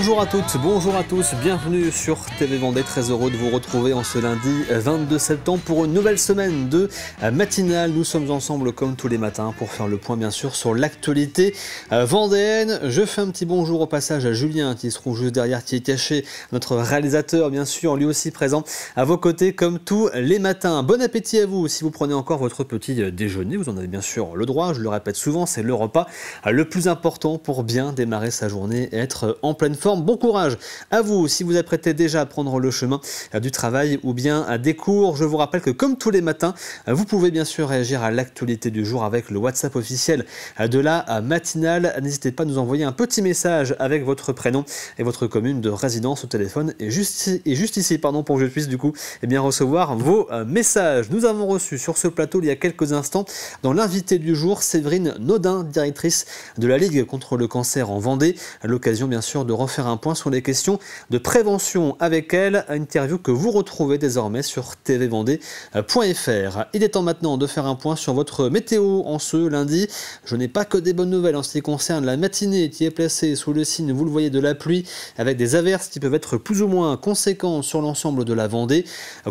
Bonjour à toutes, bonjour à tous, bienvenue sur TV Vendée, très heureux de vous retrouver en ce lundi 22 septembre pour une nouvelle semaine de matinale. Nous sommes ensemble comme tous les matins pour faire le point bien sûr sur l'actualité vendéenne. Je fais un petit bonjour au passage à Julien qui se trouve juste derrière, qui est caché, notre réalisateur bien sûr, lui aussi présent à vos côtés comme tous les matins. Bon appétit à vous si vous prenez encore votre petit déjeuner, vous en avez bien sûr le droit, je le répète souvent, c'est le repas le plus important pour bien démarrer sa journée et être en pleine forme. Bon courage à vous si vous apprêtez déjà à prendre le chemin du travail ou bien des cours. Je vous rappelle que comme tous les matins, vous pouvez bien sûr réagir à l'actualité du jour avec le WhatsApp officiel de la matinale. N'hésitez pas à nous envoyer un petit message avec votre prénom et votre commune de résidence au téléphone et juste ici pour que je puisse du coup recevoir vos messages. Nous avons reçu sur ce plateau il y a quelques instants dans l'invité du jour Séverine Naudin, directrice de la Ligue contre le cancer en Vendée. À l'occasion bien sûr de refaire un point sur les questions de prévention avec elle, une interview que vous retrouvez désormais sur tvvendée.fr. Il est temps maintenant de faire un point sur votre météo en ce lundi. Je n'ai pas que des bonnes nouvelles en ce qui concerne la matinée qui est placée sous le signe, vous le voyez, de la pluie avec des averses qui peuvent être plus ou moins conséquentes sur l'ensemble de la Vendée.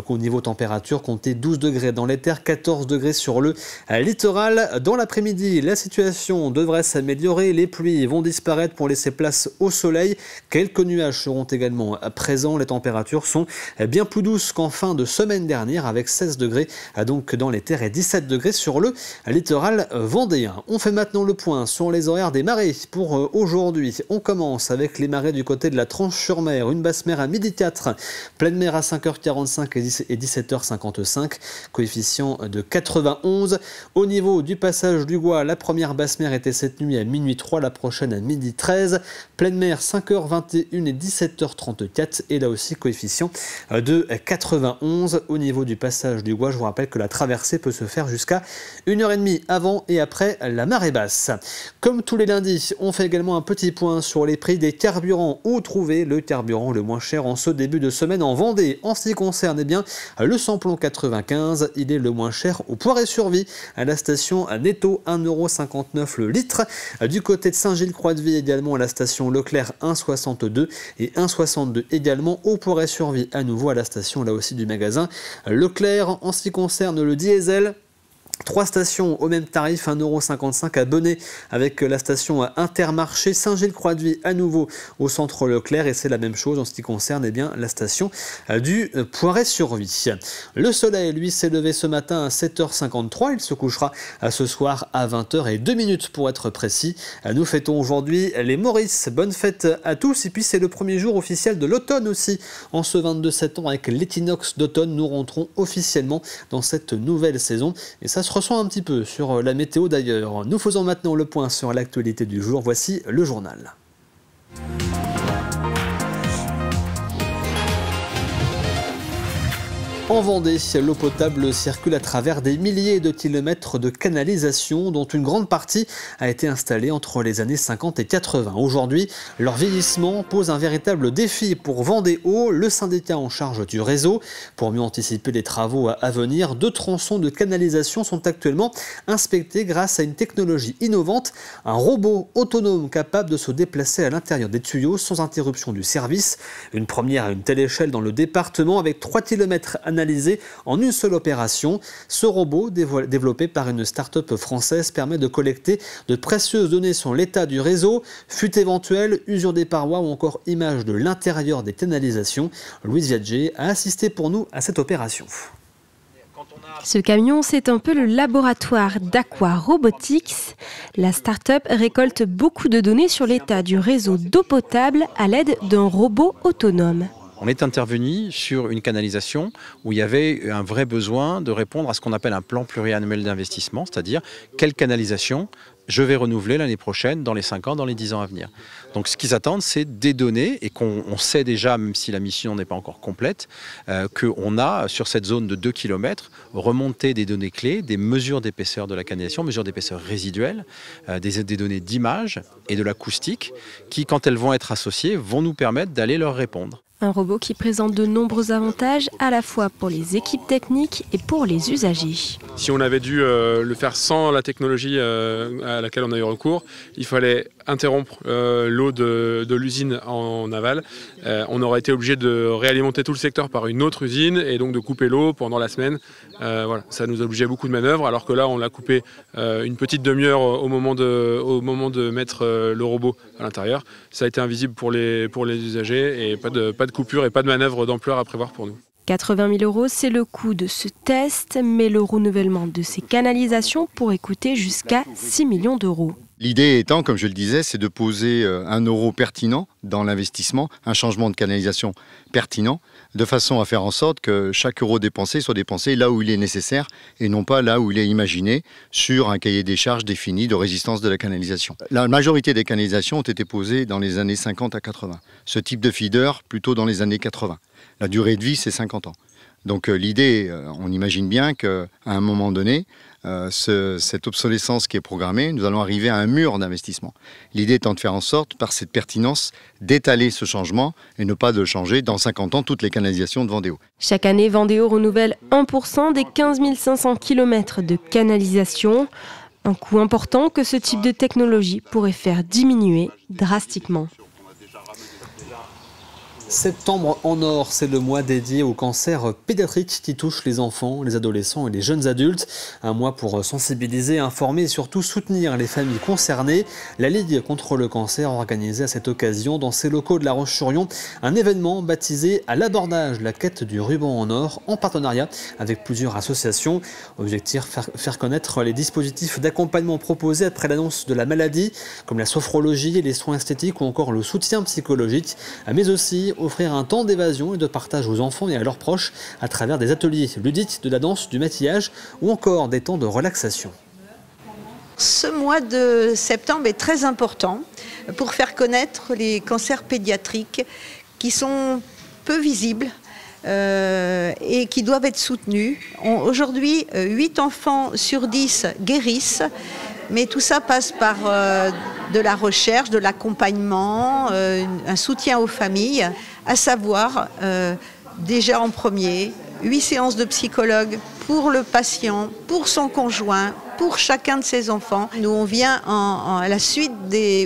Au niveau température, comptez 12 degrés dans les terres, 14 degrés sur le littoral. Dans l'après-midi, la situation devrait s'améliorer. Les pluies vont disparaître pour laisser place au soleil. Quelques nuages seront également présents. Les températures sont bien plus douces qu'en fin de semaine dernière avec 16 degrés donc dans les terres et 17 degrés sur le littoral vendéen. On fait maintenant le point sur les horaires des marées pour aujourd'hui. On commence avec les marées du côté de la Tranche-sur-Mer. Une basse mer à 12h04, pleine mer à 5h45 et 17h55, coefficient de 91. Au niveau du passage du Gois, la première basse mer était cette nuit à minuit 3, la prochaine à midi 13. Pleine mer 5h21 et 17h34 et là aussi coefficient de 91. Au niveau du passage du Gois, je vous rappelle que la traversée peut se faire jusqu'à 1h30 avant et après la marée basse. Comme tous les lundis, on fait également un petit point sur les prix des carburants. Où trouver le carburant le moins cher en ce début de semaine en Vendée? En ce qui concerne le samplon 95, il est le moins cher au Poiré-sur-Vie à la station Netto, 1,59 € le litre. Du côté de Saint-Gilles-Croix-de-Vie également à la station Leclerc, 1,62 et 1,62 également au Poiré-sur-Vie à nouveau à la station là aussi du magasin Leclerc. En ce qui concerne le diesel, 3 stations au même tarif, 1,55 € à Benay avec la station Intermarché, Saint-Gilles-Croix-de-Vie à nouveau au centre Leclerc et c'est la même chose en ce qui concerne la station du Poiré-sur-Vie. Le soleil lui s'est levé ce matin à 7h53, il se couchera ce soir à 20h02 pour être précis. Nous fêtons aujourd'hui les Maurice, bonne fête à tous et puis c'est le premier jour officiel de l'automne aussi. En ce 22 septembre avec l'équinoxe d'automne, nous rentrons officiellement dans cette nouvelle saison et ça se ressent un petit peu sur la météo d'ailleurs. Nous faisons maintenant le point sur l'actualité du jour. Voici le journal. En Vendée, l'eau potable circule à travers des milliers de kilomètres de canalisation dont une grande partie a été installée entre les années 50 et 80. Aujourd'hui, leur vieillissement pose un véritable défi pour Vendée Eau, le syndicat en charge du réseau. Pour mieux anticiper les travaux à venir, 2 tronçons de canalisation sont actuellement inspectés grâce à une technologie innovante, un robot autonome capable de se déplacer à l'intérieur des tuyaux sans interruption du service. Une première à une telle échelle dans le département avec 3 km analysés en une seule opération. Ce robot, développé par une start-up française, permet de collecter de précieuses données sur l'état du réseau, fuite éventuelle, usure des parois ou encore images de l'intérieur des canalisations. Louise Viadger a assisté pour nous à cette opération. Ce camion, c'est un peu le laboratoire d'Aqua Robotics. La start-up récolte beaucoup de données sur l'état du réseau d'eau potable à l'aide d'un robot autonome. On est intervenu sur une canalisation où il y avait un vrai besoin de répondre à ce qu'on appelle un plan pluriannuel d'investissement, c'est-à-dire quelle canalisation je vais renouveler l'année prochaine, dans les 5 ans, dans les 10 ans à venir. Donc ce qu'ils attendent, c'est des données et qu'on sait déjà, même si la mission n'est pas encore complète, qu'on a sur cette zone de 2 km remonté des données clés, des mesures d'épaisseur de la canalisation, mesures d'épaisseur résiduelle, des données d'image et de l'acoustique qui, quand elles vont être associées, vont nous permettre d'aller leur répondre. Un robot qui présente de nombreux avantages à la fois pour les équipes techniques et pour les usagers. Si on avait dû le faire sans la technologie à laquelle on a eu recours, il fallait interrompre l'eau de l'usine en aval, on aurait été obligé de réalimenter tout le secteur par une autre usine et donc de couper l'eau pendant la semaine. Voilà, ça nous obligeait beaucoup de manœuvres, alors que là on l'a coupé une petite demi-heure au moment de mettre le robot à l'intérieur. Ça a été invisible pour les usagers et pas de coupure et pas de manœuvre d'ampleur à prévoir pour nous. 80 000 €, c'est le coût de ce test, mais le renouvellement de ces canalisations pourrait coûter jusqu'à 6 millions d'euros. L'idée étant, comme je le disais, c'est de poser un euro pertinent dans l'investissement, un changement de canalisation pertinent, de façon à faire en sorte que chaque euro dépensé soit dépensé là où il est nécessaire et non pas là où il est imaginé sur un cahier des charges défini de résistance de la canalisation. La majorité des canalisations ont été posées dans les années 50 à 80. Ce type de feeder plutôt dans les années 80. La durée de vie, c'est 50 ans. Donc l'idée, on imagine bien qu'à un moment donné, cette obsolescence qui est programmée, nous allons arriver à un mur d'investissement. L'idée étant de faire en sorte, par cette pertinence, d'étaler ce changement et ne pas de changer dans 50 ans toutes les canalisations de Vendéo. Chaque année, Vendéo renouvelle 1% des 15 500 km de canalisation. Un coût important que ce type de technologie pourrait faire diminuer drastiquement. Septembre en or, c'est le mois dédié au cancer pédiatrique qui touche les enfants, les adolescents et les jeunes adultes. Un mois pour sensibiliser, informer et surtout soutenir les familles concernées. La Ligue contre le cancer a organisé à cette occasion dans ses locaux de La Roche-sur-Yon un événement baptisé à l'abordage, la quête du ruban en or, en partenariat avec plusieurs associations. Objectif, faire connaître les dispositifs d'accompagnement proposés après l'annonce de la maladie, comme la sophrologie, les soins esthétiques ou encore le soutien psychologique, mais aussi offrir un temps d'évasion et de partage aux enfants et à leurs proches à travers des ateliers ludiques, de la danse, du maquillage ou encore des temps de relaxation. Ce mois de septembre est très important pour faire connaître les cancers pédiatriques qui sont peu visibles et qui doivent être soutenus. Aujourd'hui, 8 enfants sur 10 guérissent. Mais tout ça passe par de la recherche, de l'accompagnement, un soutien aux familles, à savoir déjà en premier, 8 séances de psychologue pour le patient, pour son conjoint, pour chacun de ses enfants. Nous, on vient à la suite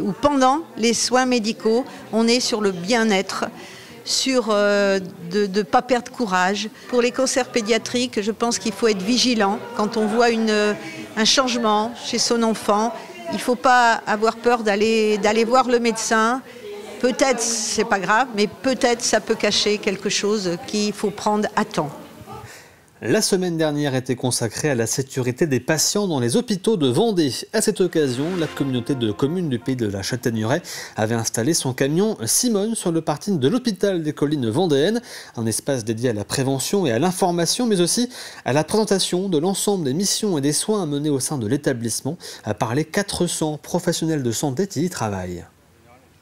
ou pendant les soins médicaux, on est sur le bien-être, sur de ne pas perdre courage. Pour les cancers pédiatriques, je pense qu'il faut être vigilant quand on voit un changement chez son enfant. Il ne faut pas avoir peur d'aller voir le médecin. Peut-être c'est pas grave, mais peut-être ça peut cacher quelque chose qu'il faut prendre à temps. La semaine dernière était consacrée à la sécurité des patients dans les hôpitaux de Vendée. À cette occasion, la communauté de communes du pays de la Châtaigneraie avait installé son camion Simone sur le parking de l'hôpital des Collines vendéennes, un espace dédié à la prévention et à l'information, mais aussi à la présentation de l'ensemble des missions et des soins menés au sein de l'établissement, par les 400 professionnels de santé qui y travaillent.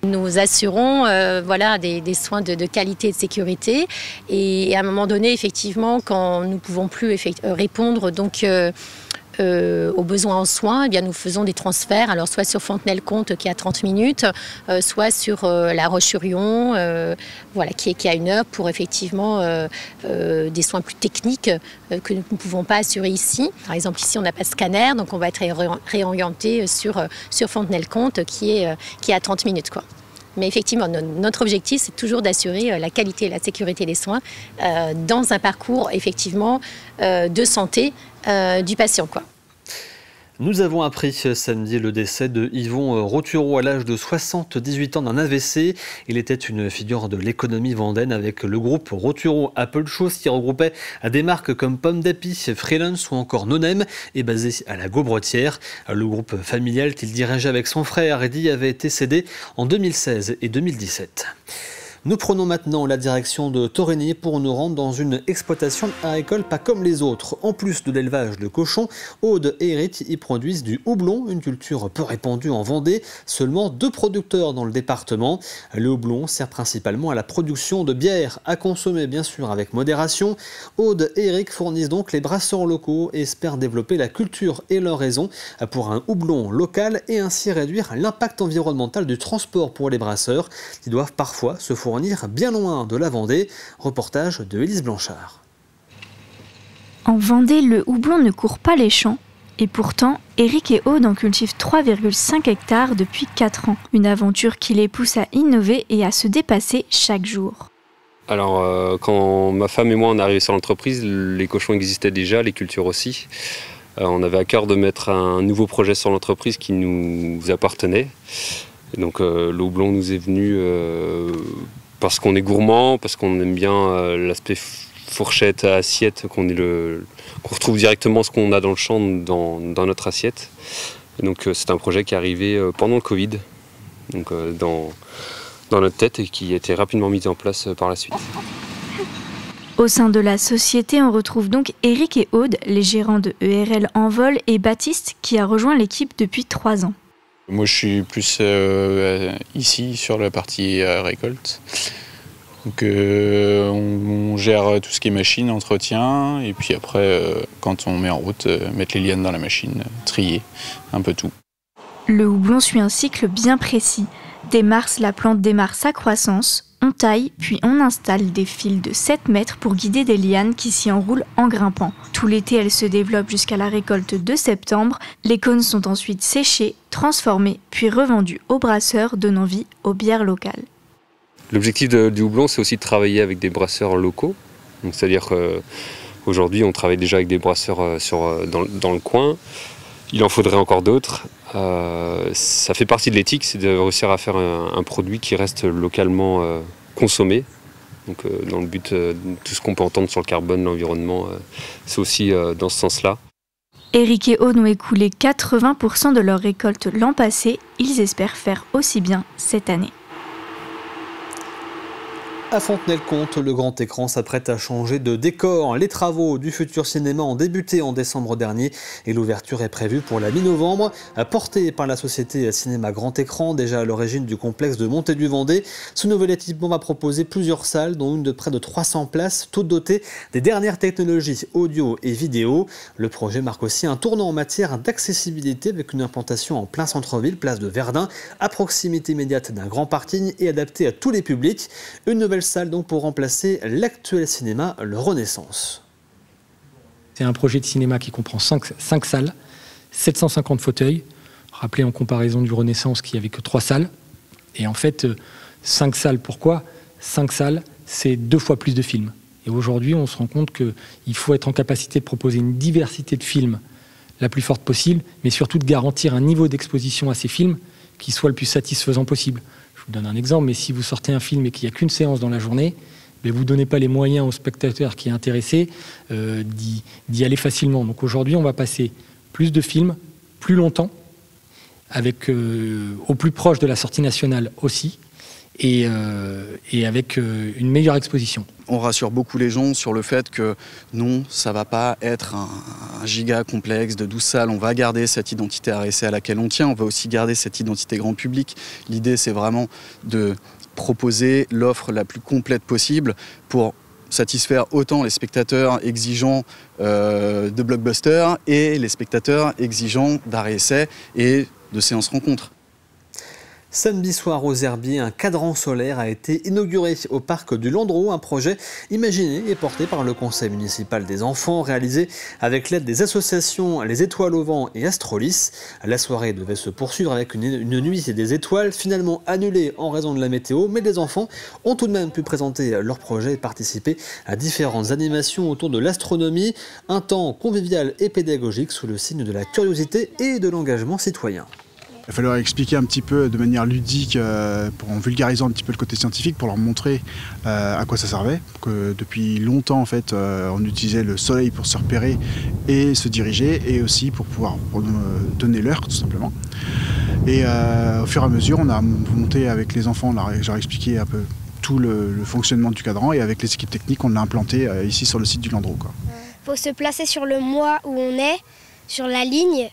Nous assurons des soins de qualité et de sécurité et à un moment donné, effectivement, quand nous ne pouvons plus répondre aux besoins en soins, eh bien, nous faisons des transferts, alors soit sur Fontenay-le-Comte qui est à 30 minutes, soit sur La Roche-sur-Yon qui est à 1 heure pour effectivement des soins plus techniques que nous ne pouvons pas assurer ici. Par exemple, ici, on n'a pas de scanner, donc on va être réorienté sur Fontenay-le-Comte qui est à 30 minutes, quoi. Mais effectivement, notre objectif, c'est toujours d'assurer la qualité et la sécurité des soins dans un parcours effectivement de santé du patient, quoi. Nous avons appris samedi le décès de Yvon Rotureau à l'âge de 78 ans d'un AVC. Il était une figure de l'économie vendéenne avec le groupe Rotureau Apple Shoes qui regroupait des marques comme Pomme d'Api, Freelance ou encore Nonem et basé à la Gaubretière. Le groupe familial qu'il dirigeait avec son frère Eddy avait été cédé en 2016 et 2017. Nous prenons maintenant la direction de Torigny pour nous rendre dans une exploitation agricole pas comme les autres. En plus de l'élevage de cochons, Aude et Eric y produisent du houblon, une culture peu répandue en Vendée. Seulement 2 producteurs dans le département. Le houblon sert principalement à la production de bière, à consommer bien sûr avec modération. Aude et Eric fournissent donc les brasseurs locaux et espèrent développer la culture et leur raison pour un houblon local et ainsi réduire l'impact environnemental du transport pour les brasseurs qui doivent parfois se fournir bien loin de la Vendée. Reportage de Élise Blanchard. En Vendée, le houblon ne court pas les champs Et pourtant, Eric et Aude en cultivent 3,5 hectares depuis 4 ans. Une aventure qui les pousse à innover et à se dépasser chaque jour. Alors, quand ma femme et moi on est arrivés sur l'entreprise, les cochons existaient déjà, les cultures aussi. On avait à cœur de mettre un nouveau projet sur l'entreprise qui nous appartenait. Et donc le houblon nous est venu parce qu'on est gourmand, parce qu'on aime bien l'aspect fourchette à assiette, qu'on retrouve directement ce qu'on a dans le champ dans notre assiette. Et donc c'est un projet qui est arrivé pendant le Covid, donc dans notre tête, et qui a été rapidement mis en place par la suite. Au sein de la société, on retrouve donc Eric et Aude, les gérants de ERL Envol, et Baptiste qui a rejoint l'équipe depuis 3 ans. Moi je suis plus ici sur la partie récolte. Donc on gère tout ce qui est machine, entretien, et puis après quand on met en route, mettre les lianes dans la machine, trier, un peu tout. Le houblon suit un cycle bien précis. Dès mars, la plante démarre sa croissance. On taille, puis on installe des fils de 7 mètres pour guider des lianes qui s'y enroulent en grimpant. Tout l'été, elles se développent jusqu'à la récolte de septembre. Les cônes sont ensuite séchés, transformés, puis revendus aux brasseurs, donnant vie aux bières locales. L'objectif du houblon, c'est aussi de travailler avec des brasseurs locaux. C'est-à-dire qu'aujourd'hui, on travaille déjà avec des brasseurs dans le coin. Il en faudrait encore d'autres. Ça fait partie de l'éthique, c'est de réussir à faire un produit qui reste localement consommé. Donc, dans le but de tout ce qu'on peut entendre sur le carbone, l'environnement, c'est aussi dans ce sens-là. Eric et Aude ont écoulé 80% de leur récolte l'an passé. Ils espèrent faire aussi bien cette année. À Fontenay-le-Comte, le grand écran s'apprête à changer de décor. Les travaux du futur cinéma ont débuté en décembre dernier et l'ouverture est prévue pour la mi-novembre. Portée par la société Cinéma Grand Écran, déjà à l'origine du complexe de Montée-du-Vendée, ce nouvel équipement va proposer plusieurs salles, dont une de près de 300 places, toutes dotées des dernières technologies audio et vidéo. Le projet marque aussi un tournant en matière d'accessibilité avec une implantation en plein centre-ville, place de Verdun, à proximité immédiate d'un grand parking et adaptée à tous les publics. Une nouvelle salle donc pour remplacer l'actuel cinéma, le Renaissance. C'est un projet de cinéma qui comprend 5 salles, 750 fauteuils. Rappelez en comparaison du Renaissance qui n'avait que 3 salles. Et en fait, 5 salles, pourquoi ? 5 salles, c'est 2 fois plus de films. Et aujourd'hui, on se rend compte qu'il faut être en capacité de proposer une diversité de films la plus forte possible, mais surtout de garantir un niveau d'exposition à ces films qui soit le plus satisfaisant possible. Je vous donne un exemple, mais si vous sortez un film et qu'il n'y a qu'une séance dans la journée, vous ne donnez pas les moyens au spectateur qui est intéressé d'y aller facilement. Donc aujourd'hui, on va passer plus de films, plus longtemps, avec au plus proche de la sortie nationale aussi, et avec une meilleure exposition. On rassure beaucoup les gens sur le fait que non, ça ne va pas être un giga complexe de 12 salles. On va garder cette identité RSC à laquelle on tient. On va aussi garder cette identité grand public. L'idée, c'est vraiment de proposer l'offre la plus complète possible pour satisfaire autant les spectateurs exigeants de blockbusters et les spectateurs exigeants d'arrêt essai et de séances rencontres. Samedi soir aux Herbiers, un cadran solaire a été inauguré au parc du Landreau, un projet imaginé et porté par le conseil municipal des enfants, réalisé avec l'aide des associations Les Étoiles au Vent et Astrolis. La soirée devait se poursuivre avec une nuit des étoiles, finalement annulée en raison de la météo, mais les enfants ont tout de même pu présenter leur projet et participer à différentes animations autour de l'astronomie. Un temps convivial et pédagogique sous le signe de la curiosité et de l'engagement citoyen. Il va falloir expliquer un petit peu de manière ludique, en vulgarisant un petit peu le côté scientifique, pour leur montrer à quoi ça servait. Que depuis longtemps, en fait, on utilisait le soleil pour se repérer et se diriger, et aussi pour pouvoir donner l'heure, tout simplement. Et au fur et à mesure, on a monté avec les enfants, j'ai expliqué un peu tout le fonctionnement du cadran, et avec les équipes techniques, on l'a implanté ici sur le site du Landreau. Il faut se placer sur le mois où on est, sur la ligne,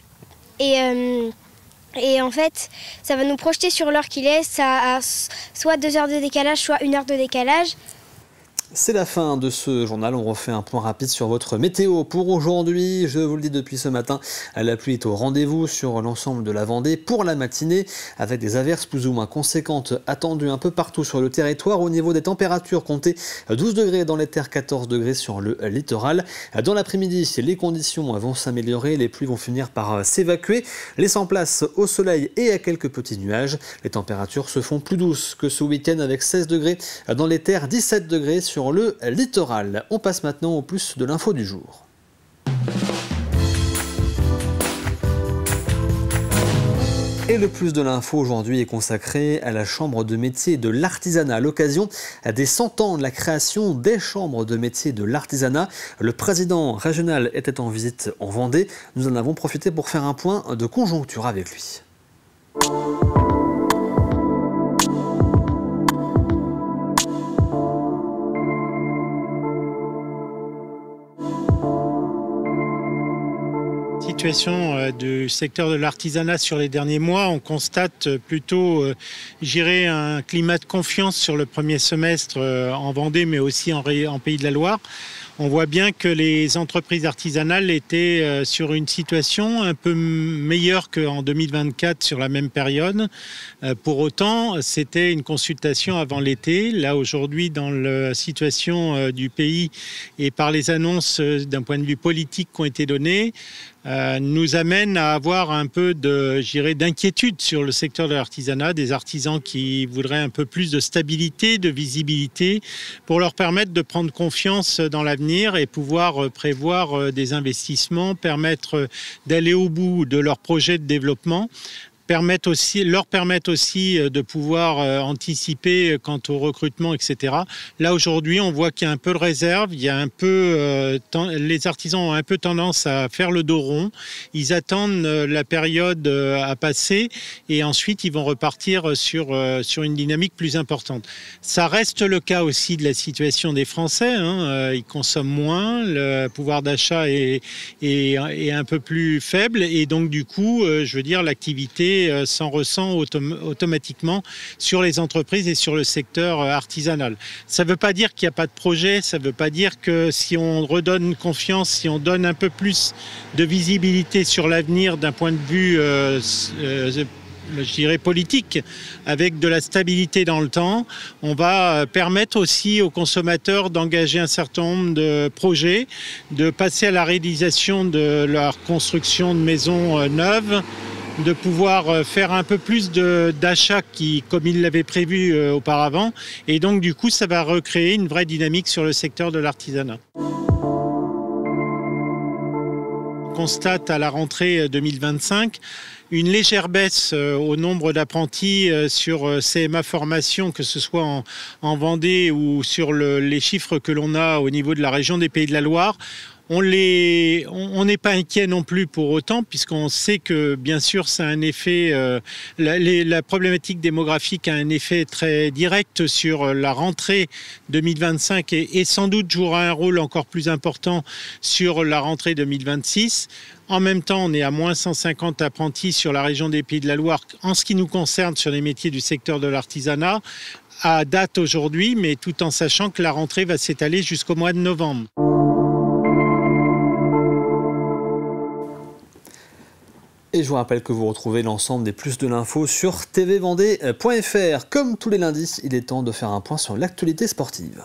et en fait, ça va nous projeter sur l'heure qu'il est. Ça a soit 2 heures de décalage, soit 1 heure de décalage. C'est la fin de ce journal, on refait un point rapide sur votre météo pour aujourd'hui. Je vous le dis depuis ce matin, la pluie est au rendez-vous sur l'ensemble de la Vendée pour la matinée avec des averses plus ou moins conséquentes attendues un peu partout sur le territoire. Au niveau des températures, comptez 12 degrés dans les terres, 14 degrés sur le littoral. Dans l'après-midi, les conditions vont s'améliorer, les pluies vont finir par s'évacuer, laissant place au soleil et à quelques petits nuages. Les températures se font plus douces que ce week-end avec 16 degrés dans les terres, 17 degrés sur le littoral. On passe maintenant au plus de l'info du jour. Et le plus de l'info aujourd'hui est consacré à la Chambre de métiers de l'artisanat. À l'occasion des 100 ans de la création des chambres de métiers de l'artisanat, le président régional était en visite en Vendée. Nous en avons profité pour faire un point de conjoncture avec lui. Situation du secteur de l'artisanat sur les derniers mois, on constate plutôt, un climat de confiance sur le premier semestre en Vendée, mais aussi en Pays de la Loire. On voit bien que les entreprises artisanales étaient sur une situation un peu meilleure qu'en 2024 sur la même période. Pour autant, c'était une consultation avant l'été. Là, aujourd'hui, dans la situation du pays et par les annonces d'un point de vue politique qui ont été données, nous amène à avoir un peu d'inquiétude sur le secteur de l'artisanat, des artisans qui voudraient un peu plus de stabilité, de visibilité, pour leur permettre de prendre confiance dans l'avenir et pouvoir prévoir des investissements, permettre d'aller au bout de leurs projets de développement. Leur permettent aussi de pouvoir anticiper quant au recrutement, etc. Là, aujourd'hui, on voit qu'il y a un peu de réserve, il y a un peu, les artisans ont un peu tendance à faire le dos rond. Ils attendent la période à passer et ensuite, ils vont repartir sur une dynamique plus importante. Ça reste le cas aussi de la situation des Français. Ils consomment moins, le pouvoir d'achat est un peu plus faible et donc, du coup, l'activité s'en ressent automatiquement sur les entreprises et sur le secteur artisanal. Ça ne veut pas dire qu'il n'y a pas de projet, ça ne veut pas dire que si on redonne confiance, si on donne un peu plus de visibilité sur l'avenir d'un point de vue politique, avec de la stabilité dans le temps, on va permettre aussi aux consommateurs d'engager un certain nombre de projets, de passer à la réalisation de leur construction de maisons neuves, de pouvoir faire un peu plus d'achats comme ils l'avaient prévu auparavant. Et donc, du coup, ça va recréer une vraie dynamique sur le secteur de l'artisanat. On constate à la rentrée 2025 une légère baisse au nombre d'apprentis sur CMA Formation, que ce soit en Vendée ou sur les chiffres que l'on a au niveau de la région des Pays de la Loire. On n'est pas inquiet non plus pour autant, puisqu'on sait que, bien sûr, ça a un effet, la problématique démographique a un effet très direct sur la rentrée 2025 et sans doute jouera un rôle encore plus important sur la rentrée 2026. En même temps, on est à moins 150 apprentis sur la région des Pays de la Loire en ce qui nous concerne sur les métiers du secteur de l'artisanat à date aujourd'hui, mais tout en sachant que la rentrée va s'étaler jusqu'au mois de novembre. Et je vous rappelle que vous retrouvez l'ensemble des plus de l'info sur tvvendée.fr. Comme tous les lundis, il est temps de faire un point sur l'actualité sportive.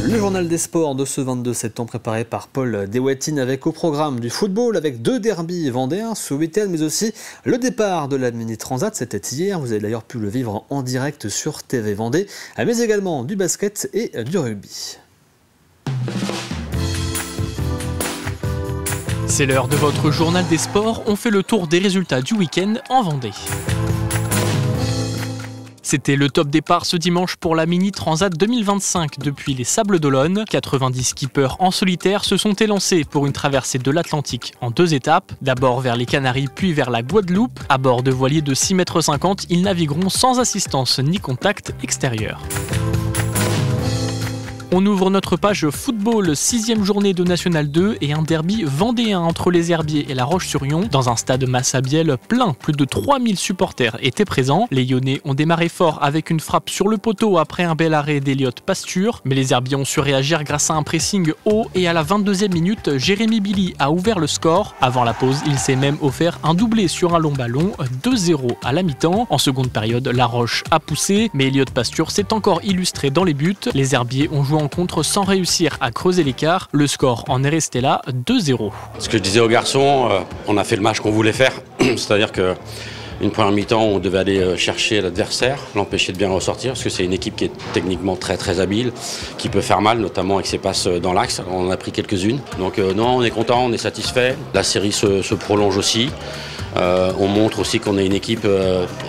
Le journal des sports de ce 22 septembre préparé par Paul Deswatines avec au programme du football avec 2 derbys vendéens ce week-end, mais aussi le départ de la Mini Transat, c'était hier, vous avez d'ailleurs pu le vivre en direct sur TV Vendée, mais également du basket et du rugby. C'est l'heure de votre journal des sports, on fait le tour des résultats du week-end en Vendée. C'était le top départ ce dimanche pour la Mini Transat 2025 depuis les Sables d'Olonne. 90 skippers en solitaire se sont élancés pour une traversée de l'Atlantique en 2 étapes. D'abord vers les Canaries puis vers la Guadeloupe. À bord de voiliers de 6,50 m, ils navigueront sans assistance ni contact extérieur. On ouvre notre page football, 6e journée de National 2 et un derby vendéen entre les Herbiers et La Roche-sur-Yon. Dans un stade Massabielle plein, plus de 3000 supporters étaient présents. Les Lyonnais ont démarré fort avec une frappe sur le poteau après un bel arrêt d'Eliott Pasture. Mais les Herbiers ont su réagir grâce à un pressing haut et à la 22e minute, Jérémy Billy a ouvert le score. Avant la pause, il s'est même offert un doublé sur un long ballon, 2-0 à la mi-temps. En seconde période, La Roche a poussé, mais Eliott Pasture s'est encore illustré dans les buts. Les Herbiers ont joué en contre sans réussir à creuser l'écart. Le score en est resté là, 2-0. Ce que je disais aux garçons, on a fait le match qu'on voulait faire. C'est-à-dire que une première mi-temps, on devait aller chercher l'adversaire, l'empêcher de bien ressortir, parce que c'est une équipe qui est techniquement très très habile, qui peut faire mal, notamment avec ses passes dans l'axe. On en a pris quelques-unes. Donc non, on est content, on est satisfait. La série se prolonge aussi. On montre aussi qu'on est une équipe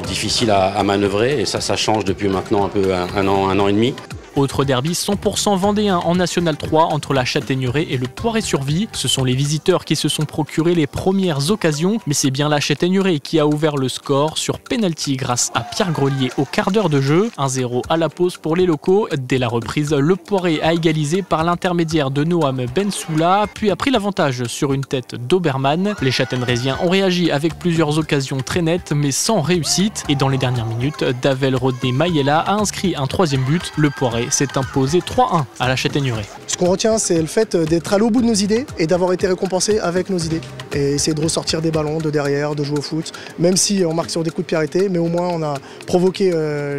difficile à manœuvrer, et ça change depuis maintenant un peu un an et demi. Autre derby 100% vendéen en National 3 entre la Châtaigneraie et le Poiré-sur-Vie. Ce sont les visiteurs qui se sont procurés les premières occasions, mais c'est bien la Châtaigneraie qui a ouvert le score sur pénalty grâce à Pierre Grelier au quart d'heure de jeu. 1-0 à la pause pour les locaux. Dès la reprise, le Poiré a égalisé par l'intermédiaire de Noam Bensoula, puis a pris l'avantage sur une tête d'Obermann. Les Châtaigneraysiens ont réagi avec plusieurs occasions très nettes, mais sans réussite. Et dans les dernières minutes, Davel Rodney-Mayella a inscrit un 3e but. Le Poiré s'est imposé 3-1 à la Châtaigneraie. Ce qu'on retient, c'est le fait d'être allé au bout de nos idées et d'avoir été récompensé avec nos idées. Et essayer de ressortir des ballons de derrière, de jouer au foot, même si on marque sur des coups de pied arrêtés, mais au moins on a provoqué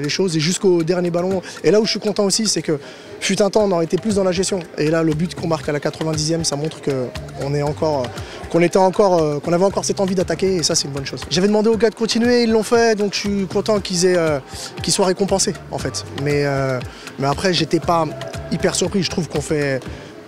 les choses et jusqu'au dernier ballon. Et là où je suis content aussi, c'est que fut un temps, on aurait été plus dans la gestion. Et là, le but qu'on marque à la 90e, ça montre qu'on avait encore cette envie d'attaquer, et ça, c'est une bonne chose. J'avais demandé aux gars de continuer, ils l'ont fait, donc je suis content qu'ils soient récompensés, en fait. Mais après, j'étais pas hyper surpris. Je trouve qu'on fait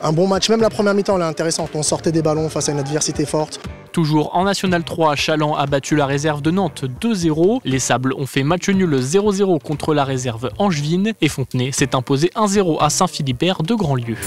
un bon match. Même la première mi-temps, elle est intéressante. On sortait des ballons face à une adversité forte. Toujours en National 3, Chaland a battu la réserve de Nantes 2-0. Les Sables ont fait match nul 0-0 contre la réserve angevine. Et Fontenay s'est imposé 1-0 à Saint-Philibert de Grandlieu.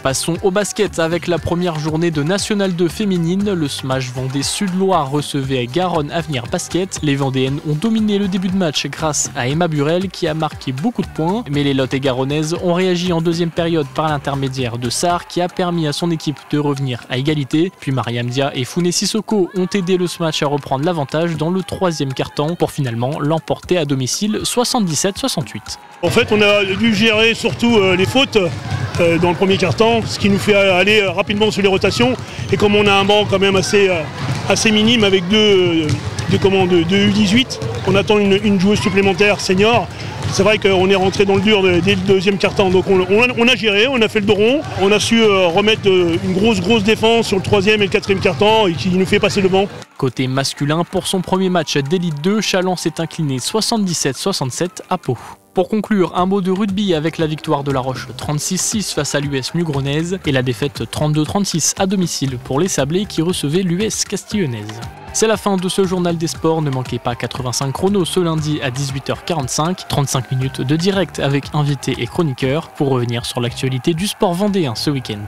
Passons au basket avec la première journée de National 2 féminine. Le Smash Vendée Sud-Loire recevait Garonne Avenir Basket. Les Vendéennes ont dominé le début de match grâce à Emma Burel qui a marqué beaucoup de points. Mais les Lottes et Garonnaises ont réagi en deuxième période par l'intermédiaire de Sarr qui a permis à son équipe de revenir à égalité. Puis Mariam Dia et Founé Sissoko ont aidé le Smash à reprendre l'avantage dans le 3e quart-temps pour finalement l'emporter à domicile 77-68. En fait, on a dû gérer surtout les fautes dans le premier quart-temps, ce qui nous fait aller rapidement sur les rotations. Et comme on a un banc quand même assez minime avec deux U18, on attend une joueuse supplémentaire senior. C'est vrai qu'on est rentré dans le dur dès le deuxième quart-temps. Donc on a géré, on a fait le dos rond, on a su remettre une grosse défense sur le 3e et le 4e quart-temps et qui nous fait passer devant. Côté masculin, pour son premier match d'élite 2, Chaland s'est incliné 77-67 à Pau. Pour conclure, un mot de rugby avec la victoire de La Roche 36-6 face à l'US Mugronaise et la défaite 32-36 à domicile pour les Sablés qui recevaient l'US Castillonnaise. C'est la fin de ce journal des sports, ne manquez pas 85 chronos ce lundi à 18h45, 35 minutes de direct avec invités et chroniqueurs pour revenir sur l'actualité du sport vendéen ce week-end.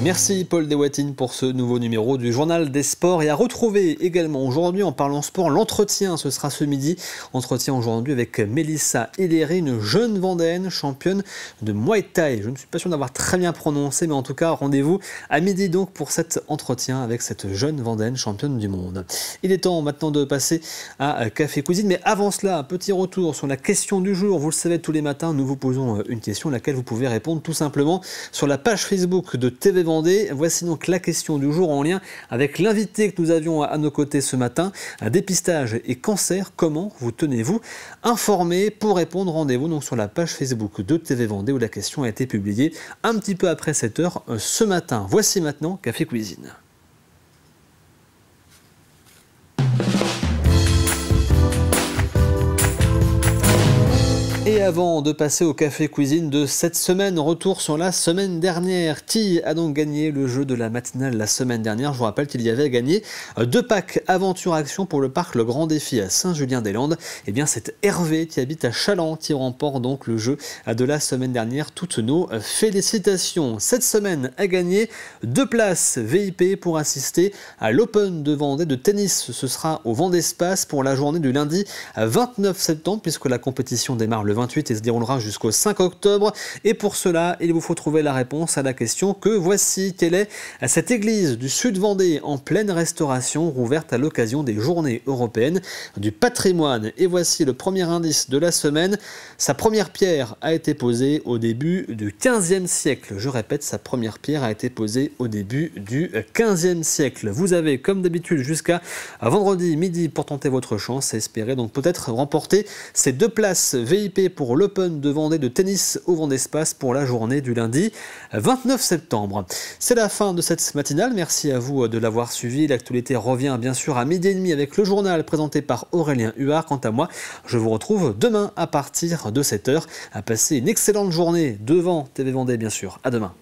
Merci Paul Deswatines pour ce nouveau numéro du Journal des Sports et à retrouver également aujourd'hui en parlant sport l'entretien, ce sera ce midi, entretien aujourd'hui avec Mélissa Hilléry, une jeune Vendéenne championne de Muay Thai. Je ne suis pas sûr d'avoir très bien prononcé, mais en tout cas rendez-vous à midi donc pour cet entretien avec cette jeune Vendéenne championne du monde. Il est temps maintenant de passer à Café Cuisine, mais avant cela, un petit retour sur la question du jour. Vous le savez, tous les matins, nous vous posons une question à laquelle vous pouvez répondre tout simplement sur la page Facebook de TV Vendée. Voici donc la question du jour en lien avec l'invité que nous avions à nos côtés ce matin. Dépistage et cancer, comment vous tenez-vous informé? Pour répondre, rendez-vous donc sur la page Facebook de TV Vendée où la question a été publiée un petit peu après 7h ce matin. Voici maintenant Café Cuisine. Et avant de passer au café cuisine de cette semaine, retour sur la semaine dernière. Qui a donc gagné le jeu de la matinale la semaine dernière? Je vous rappelle qu'il y avait gagné 2 packs Aventure Action pour le parc Le Grand Défi à Saint-Julien-des-Landes. Et bien c'est Hervé qui habite à Chaland qui remporte donc le jeu de la semaine dernière. Toutes nos félicitations. Cette semaine a gagné 2 places VIP pour assister à l'Open de Vendée de tennis. Ce sera au Vendespace pour la journée du lundi 29 septembre puisque la compétition démarre le 28 et se déroulera jusqu'au 5 octobre. Et pour cela, il vous faut trouver la réponse à la question que voici. Quelle est cette église du Sud Vendée en pleine restauration, rouverte à l'occasion des Journées européennes du patrimoine? Et voici le premier indice de la semaine. Sa première pierre a été posée au début du 15e siècle. Je répète, sa première pierre a été posée au début du 15e siècle. Vous avez, comme d'habitude, jusqu'à vendredi midi pour tenter votre chance et espérer donc peut-être remporter ces 2 places VIP pour l'Open de Vendée de tennis au Vendespace pour la journée du lundi 29 septembre. C'est la fin de cette matinale. Merci à vous de l'avoir suivi. L'actualité revient bien sûr à 12h30 avec le journal présenté par Aurélien Huard. Quant à moi, je vous retrouve demain à partir de 7h. À passer une excellente journée devant TV Vendée bien sûr. À demain.